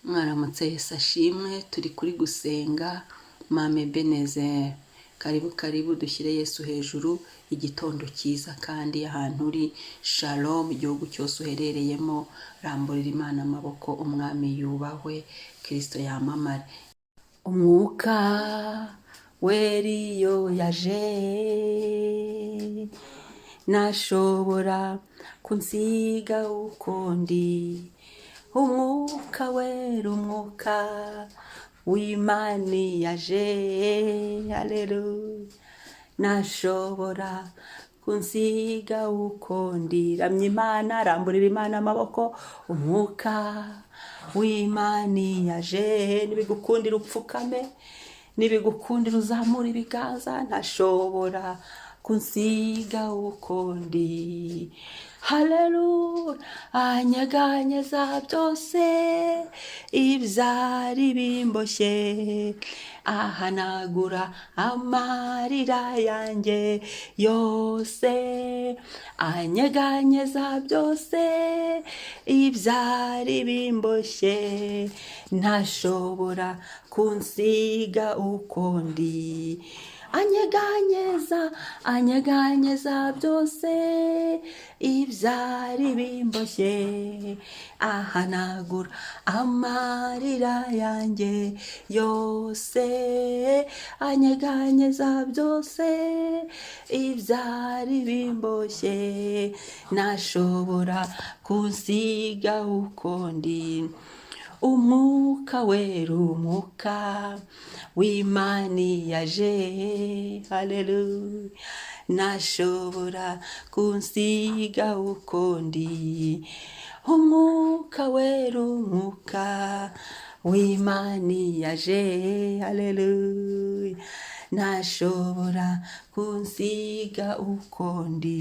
Mwaramutse Yesu ashimwe, turi kuri gusenga Mame Beneze. Karibu dushyire Yesu hejuru. Igitondo cyiza kandi ahantu uri Shalom, igihugu cyose uherereyemo, ramburira Imana amaboko, umwami yubahwe, Kristo yamamare. Umwuka weriyo yaje, nashobora kunsiga ukundi. Umwuka wera, umwuka w'Imana yaje, haleluya, nashobora kunsiga ukundi. Ramya Imana, ramburira Imana amaboko. Umwuka w'Imana yaje, nibigukundira upfukame, nibigukundira uzamura ibiganza. Ntashobora kunsiga ukundi, haleluya. Anyeganyeza byose ibyari bimboshye, ahanagura amarira yanjye yose. Anyeganyeza byose ibyari bimboshye, ntashobora kunsiga ukundi. Anyeganyeza byose ibyari bimboshye, ahanagura amarira yanjye yose. Anyeganyeza byose ibyari bimboshye, ntashobora kunsiga ukundi. Umwuka wera, umwuka w'Imana yaje, haleluya, ntashobora kunsiga ukundi. Umwuka wera, umwuka w'Imana yaje, haleluya, ntashobora kunsiga ukundi.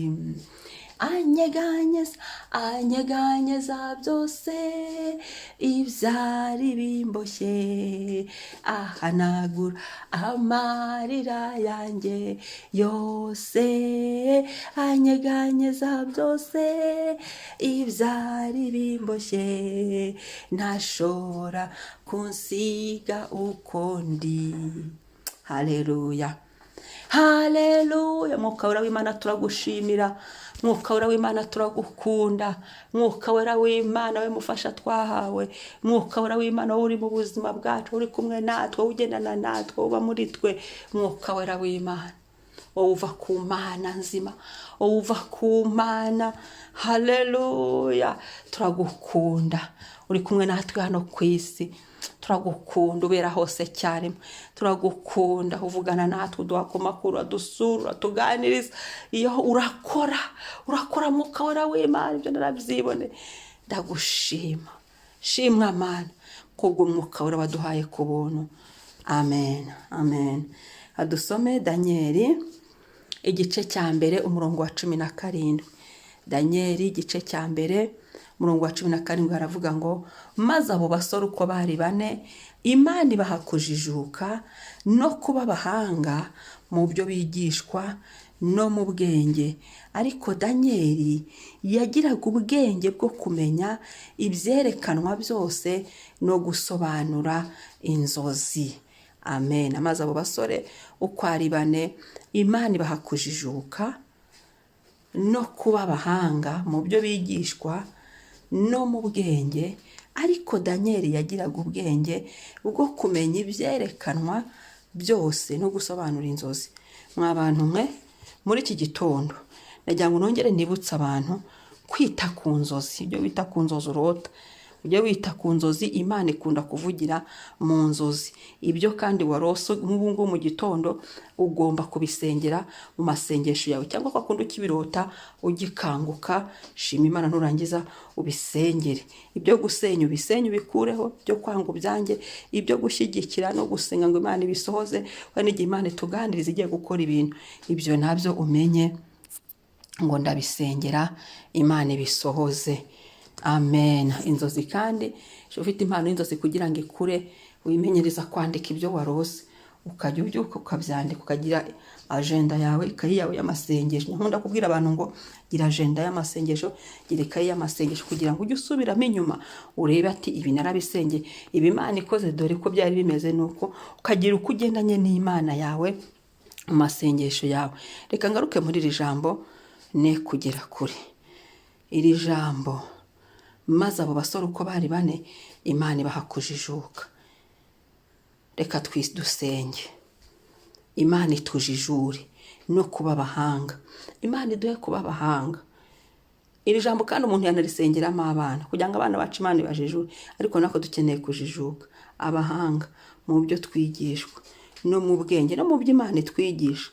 Anyeganyeza byose ibyari bimboshye, ahanagura amarira yanjye yose. Anyeganyeza byose ibyari bimboshye, ntashobora kunsiga ukundi. Haleluya, haleluya. Mwuka wera w'Imana turagushimira, mwuka wera w'Imana turagukunda, mwuka wera w'Imana we mufasha twahawe, mwuka wera w'Imana wowe uri mu buzima bwacu, uri kumwe natwe, ugendana natwe, uba muri twe. Mwuka wera w'Imana wowe uva ku Mana nzima, wowe uva ku Mana, haleluya. Turagukunda, uri kumwe natwe hano ku isi. Turagukunda, ubera hose cyaremwe. Turagukunda, uvugana natwe, uduha ku makuru, adusura, tuganiriza. Iyo urakora mwuka wera w'Imana, ibyo narabyibone. Ndagushima, shimwa Mana kubw'umwuka wera waduhaye ku buntu. Amen, amen. Adusome Danieli igice cya mbere umurongo wa 17. Danieli igice cya mbere umurongo wa 17 haravuga ngo, maze abo basore uko bari bane, Imana ibaha kujijuka no kuba abahanga mu byo bigishwa no mu bwenge. Ariko Danieli yagiraga ubwenge bwo kumenya ibyerekanwa byose no gusobanura inzozi. Amen. Maze abo basore uko ari bane, Imana ibaha kujijuka no kuba abahanga mu byo bigishwa no mu bwenge. Ariko Danieli yagiraga ubwenge bwo kumenya ibyerekanwa byose no gusobanura inzozi. Mwa bantu mwe, muri iki gitondo nagira ngo nongere nibutse abantu kwita ku nzozi. Ibyo wita ku nzozi urota, ujye wita ku nzozi. Imana ikunda kuvugira mu nzozi. Ibyo kandi warose nk'ubu mu gitondo ugomba kubisengera mu masengesho yawe, cyangwa kwa kundi ukibirota ugikanguka, shima Imana, nurangiza ubisengere. Ibyo gusenya ubisenye ubikureho, byo kwanga ubyange, ibyo gushyigikira no gusenga ngo Imana ibisohoze. Kandi igihe Imana ituganiriza igiye gukora ibintu, ibyo nabyo umenye ngo ndabisengera Imana ibisohoze. Amen. Inzozi kandi ufite impano y'inzozi kugira ngo ikure, wimenyereza kwandika ibyo warose. ukajya ubyuka ukabyandika, ukagira agenda yawe, ikayi yawe y'amasengesho. Nkunda kubwira abantu ngo gira agenda y'amasengesho, gira ikayi y'amasengesho, kugira ngo ujye usubiramo inyuma urebe ati ibi narabisengeye, ibi Imana ikoze dore ko byari bimeze nuko, ukagira uko ugendanye n'Imana yawe mu masengesho yawe. Reka ngaruke muri iri jambo ne kugera kure. Iri jambo maze abo basore uko bari bane, Imana ibaha kujijuka. Reka dusenge. Imana itujijure no kuba abahanga. Imana iduhe kuba abahanga. Iri jambo kandi umuntu yanarisengeramo abana, kugira ngo abana bacu Imana ibajijure, ariko nako dukeneye kujijuka. Abahanga mu byo twigishwa no mu bwenge no mu byo Imana itwigisha.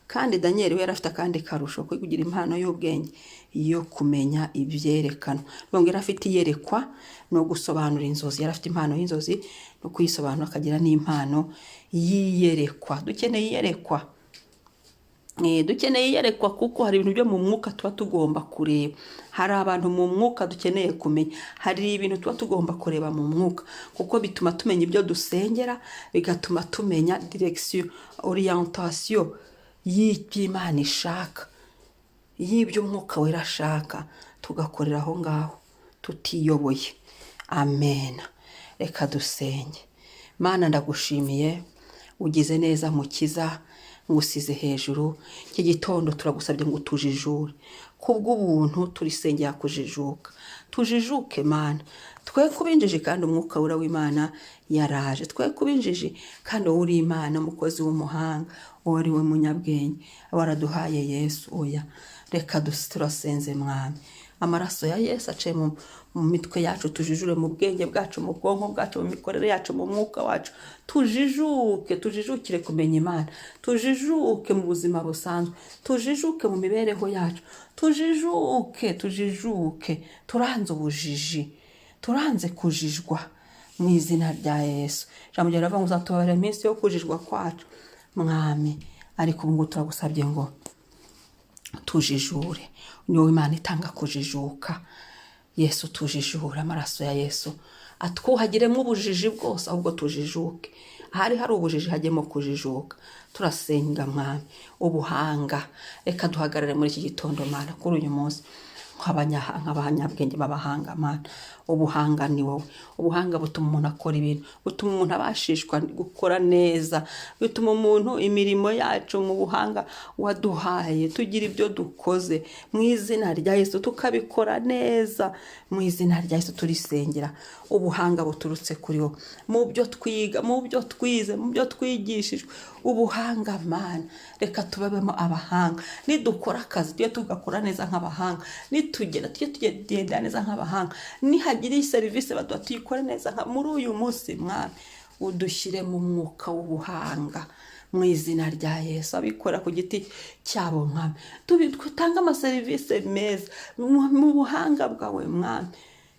Kandi Daniel we yarafite akandi karusho ko kugira impano y'ubwenge yo kumenya ibyerekana. Ngo yarafite iyerekwa no gusobanura inzozi. Yarafite impano y'inzozi no kuyisobanura, akagira n'impano yiyerekwa. Dukeneye iyerekwa. Dukeneye iyerekwa kuko hari ibintu byo mu mwuka tuba tugomba kureba. Hari abantu mu mwuka dukeneye kumenya. Hari ibintu tuba tugomba kureba mu mwuka kuko bituma tumenya ibyo dusengera, bigatuma tumenya direction, orientation y'Imana ishaka, y'ibyo umwuka wera ashaka, tugakorera aho ngaho tutiyoboye. Amen. Reka dusenge. Mana ndagushimiye, ugize neza Mukiza, ngusize hejuru. Iki gitondo turagusabye ngo tujijure. Kubw'ubuntu turisengera kujijuka. Tujijuke Mana. Twe kubinjije kandi umwuka wera w'Imana yaraje. Twe kubinjije kandi wowe uri Imana, umukozi w'umuhanga, wowe ari we munyabwenge, waraduhaye Yesu. Oya, reka turasenze Mwami. Amaraso ya Yesu aciye mu mitwe yacu, tujijure mu bwenge bwacu, mu bwonko bwacu, mu mikorere yacu, mu mwuka wacu. Tujijukire kumenya Imana. Tujijuke mu buzima busanzwe. Tujijuke mu mibereho yacu. Tujijuke. Turanze ubujiji. Turanze kujijwa mu izina rya Yesu. Jambo ryaravuga ngo uzatubarira iminsi yo kujijwa kwacu Mwami. Ariko ubu turagusabye ngo tujijure. Ni wowe Imana itanga kujijuka. Yesu tujijure. Amaraso ya Yesu atwuhagiremo ubujiji bwose, ahubwo tujijuke. Ahari hari ubujiji hagemo kujijuka. Turasenga Mwami ubuhanga. Reka duhagarare muri iki gitondo Mana, kuri uyu munsi nk'abanyabwenge b'abahanga Mana. Ubuhanga ni wowe. Ubuhanga butuma umuntu akora ibintu, butuma umuntu abashishwa gukora neza, bituma umuntu imirimo yacu mu buhanga waduhaye tugira ibyo dukoze mu izina rya Yesu, tukabikora neza mu izina rya Yesu. Turisengera ubuhanga buturutse kuri wowe, mu byo twiga, mu byo twize, mu byo twigishijwe. Ubuhanga Mana, reka tubabemo abahanga. Nidukora akazi tujye tugakora neza nk'abahanga, nitugenda tujye tugenda neza nk'abahanga, nihagira serivisi baduha tuyikore neza. Muri uyu munsi Mwami udushyire mu mwuka w'ubuhanga mu izina rya Yesu. Abikora ku giti cyabo Mwami, tutanga amaserivisi meza mu buhanga bwawe Mwami.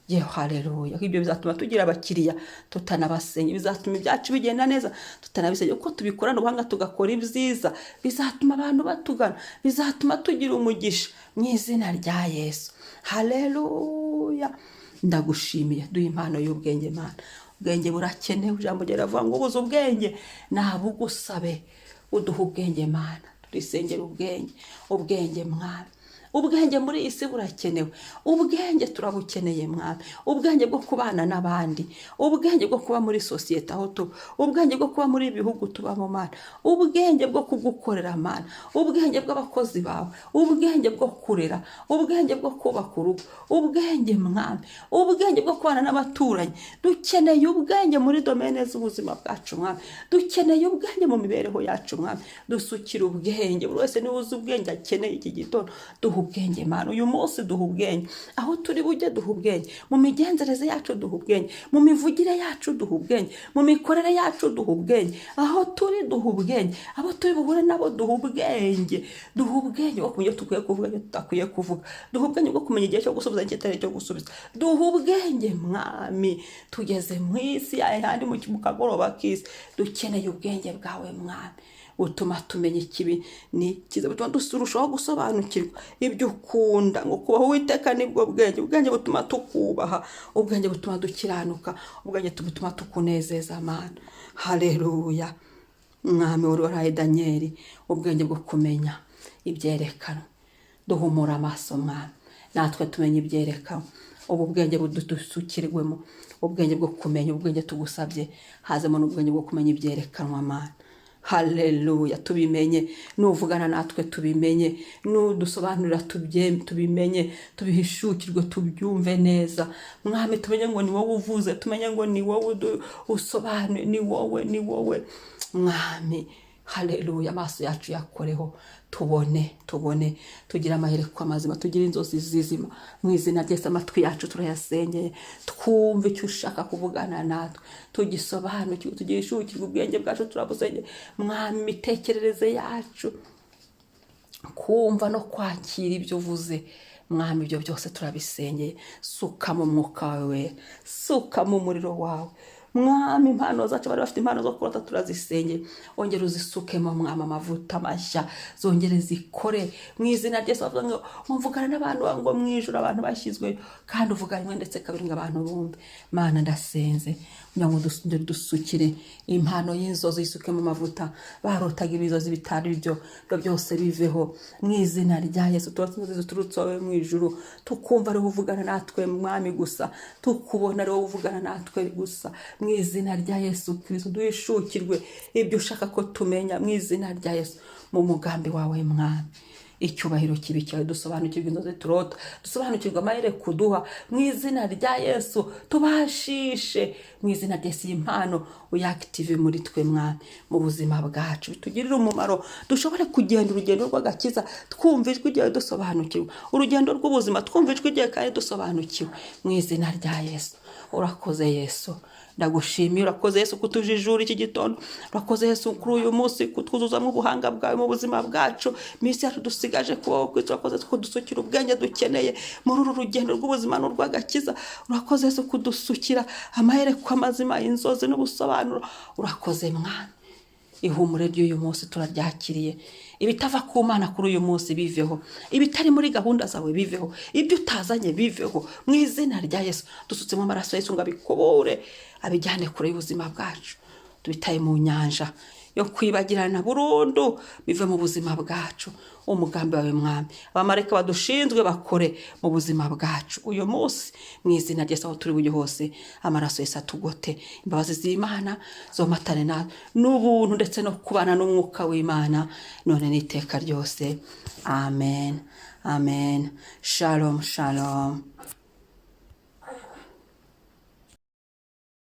Yewe haleluya. Ibyo bizatuma tugira abakiriya tutanabasenye, bizatuma ibyacu bigenda neza tutanabisenye. Uko tubikorana ubuhanga tugakora ibyiza, bizatuma abantu batugana, bizatuma tugira umugisha mu izina rya Yesu. Haleluya. Ndagushimiye. Duhe impano y'ubwenge Mana. Ubwenge burakenewe. Ijambo ryaravuga ngo ubuze ubwenge nabugusabe. Uduhe ubwenge Mana. Turisengera ubwenge Mwami. Ubwenge muri iyi si burakenewe. Ubwenge turabukeneye Mwami. Ubwenge bwo kubana n'abandi, ubwenge bwo kuba muri sosiyete aho tuba, ubwenge bwo kuba muri ibihugu tubamo Mana, ubwenge bwo kugukorera Mana, ubwenge bw'abakozi bawe, ubwenge bwo kurera, ubwenge bwo kubaka urugo, ubwenge Mwami, ubwenge bwo kubana n'abaturanyi. Dukeneye ubwenge muri domene z'ubuzima bwacu Mwami. Dukeneye ubwenge mu mibereho yacu Mwami. Dusukira ubwenge. Buri wese niwe uzi ubwenge akeneye iki gitondo. Duhe ubwenge Mana. Uyu munsi duhe ubwenge. Aho turi bujye duhe ubwenge. Mu migenzereze yacu duhe ubwenge. Mu mivugire yacu duhe ubwenge. Mu mikorere yacu duhe ubwenge. Aho turi duhe ubwenge. Abo turi buhure nabo duhe ubwenge. Duhe ubwenge bwo kumenya tukwiye kuvuga ibyo tutakwiye kuvuga. Duhe ubwenge bwo kumenya igihe cyo gusubiza n'ikitari cyo gusubiza. Duhe ubwenge Mwami. Tugeze mu isi yahandi mu kagoroba k'isi. Dukeneye ubwenge bwawe Mwami. Utuma tumenya ikibi ni cyiza, butuma durushaho gusobanukirwa ibyo ukunda. Ngo kubaho Uwiteka nibwo bwenge. Ubwenge butuma tukubaha, ubwenge butuma dukiranuka, ubwenge butuma tukunezeza Mana. Haleluya. mwami wari warahaye Daniyeli ubwenge bwo kumenya ibyerekanwa, duhumura amaso mwami natwe tumenye ibyerekanwa, ubu bwenge budusukirwemo, ubwenge bwo kumenya, ubwenge tugusabye hazemo n'ubwenge bwo kumenya ibyerekanwa mana. Haleluya, tubimenye, nuvugana natwe tubimenye, nudusobanurira tubimenye, tubihishukirwe tubyumve neza mwami, tumenye ngo ni wowe uvuze, tumenye ngo ni wowe usobanuye, ni wowe mwami. Haleluya, amaso yacu yakoreho, tubone tugira amahereko amazima, tugira inzozi zizima mu izina ry'Yesu. Amatwi yacu turayasengeye, twumve icyo ushaka kuvugana natwe, tugisobanukirwe, tugishukirwe, ubwenge bwacu turabusengeye mwami, imitekerereze yacu kumva no kwakira ibyo uvuze mwami, ibyo byose turabisengeye. Suka mu mwuka wawe, suka mu muriro wawe mwami, impano zacu bari bafite impano zo kurota turazisengeye, ongera uzisukemo mwami amavuta mashya, zongere zikore mu izina ry'Yesu. Bavuga ngo mvugana n'abantu ngo mwijuru abantu bashyizwe, kandi uvuga rimwe ndetse kabiri ngo abantu bumve. Mana ndasenze kugira ngo dusukire impano y'inzozi, isuke mu mavuta, barotaga ibizozi bitari byo byose biveho mu izina rya Yesu. Turutse wowe mu ijuru, tukumva ari uvugana natwe mwami gusa, tukubona ari uvugana natwe gusa mu izina rya Yesu Kristo. Duhishukirwe ibyo ushaka ko tumenya mu izina rya Yesu, mu mugambi wawe mwami. Icyubahiro kibi cyawe, dusobanukirwe inzozi turota, dusobanukirwe amahereko kuduha mu izina rya Yesu, tubashishe mu izina rya Yesu. Impano uyakitive muri twe mwami, mu buzima bwacu bitugirira umumaro, dushobore kugenda urugendo rw'agakiza twumva ijwi ryawe dusobanukiwe, urugendo rw'ubuzima twumva ijwi ryawe kandi dusobanukiwe mu izina rya Yesu. Urakoze Yesu, ndagushimiye. Urakoze Yesu kutujijura iki gitondo, urakoze Yesu kuri uyu munsi kutwuzuzamo ubuhanga bwawe mu buzima bwacu, iminsi yacu dusigaje kubaho kwisi. Urakoze kudusukira ubwenge dukeneye muri uru rugendo rw'ubuzima n'urw'agakiza. Urakoze Yesu kudusukira amahereko amazima, inzozi n'ubusobanuro. Urakoze mwami, ihumure ry'uyu munsi turaryakiriye, ibitava ku Mana kuri uyu munsi biveho, ibitari muri gahunda zawe biveho, ibyo utazanye biveho mu izina rya Yesu. Dusutsemo amaraso Yesu ngo abikobore, abijyane kure y'ubuzima bwacu, tubitaye mu nyanja yo kwibagirana burundu, bive mu buzima bwacu. Umugambi wawe mwami, abamarayika badushinzwe bakore mu buzima bwacu uyu munsi mu izina rya Yesu. Aho turi bujye hose amaraso Yesu atugote, imbabazi z'Imana zomatane na n'ubuntu ndetse no kubana n'umwuka w'Imana none n'iteka ryose. Amen, amen. Shalom, shalom.